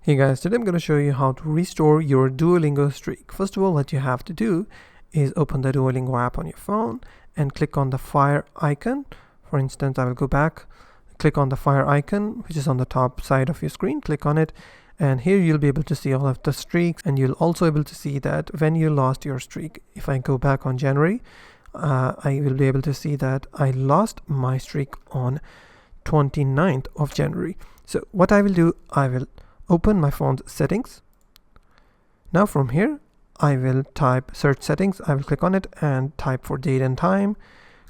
Hey guys, today I'm going to show you how to restore your Duolingo streak. First of all, what you have to do is open the Duolingo app on your phone and click on the fire icon. For instance, I will go back, click on the fire icon, which is on the top side of your screen. Click on it, and here you'll be able to see all of the streaks, and you'll also be able to see that when you lost your streak. If I go back on January, I will be able to see that I lost my streak on 29th of January. So what I will do, I will open my phone's settings. Now from here I will type search settings. I will click on it and type for date and time.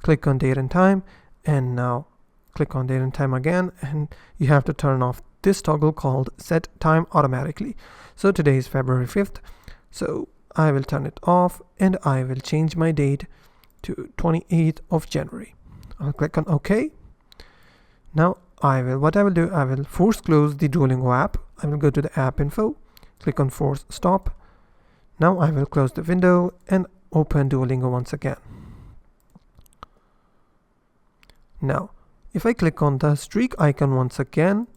Click on date and time, and now click on date and time again, and you have to turn off this toggle called set time automatically. So today is February 5th, so I will turn it off and I will change my date to 28th of January. I'll click on OK. Now I will force close the Duolingo app. I will go to the app info, click on force stop. Now I will close the window and open Duolingo once again. Now if I click on the streak icon once again,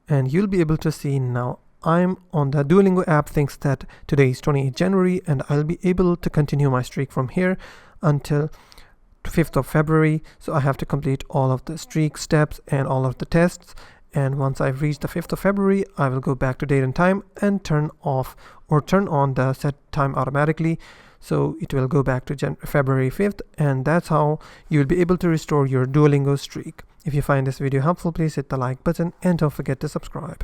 and you'll be able to see now I'm on the Duolingo app thinks that today is 28th January, and I'll be able to continue my streak from here until 5th of February. So I have to complete all of the streak steps and all of the tests, and once I've reached the 5th of February, I will go back to date and time and turn off or turn on the set time automatically, so it will go back to February 5th, and that's how you will be able to restore your Duolingo streak. If you find this video helpful, please hit the like button and don't forget to subscribe.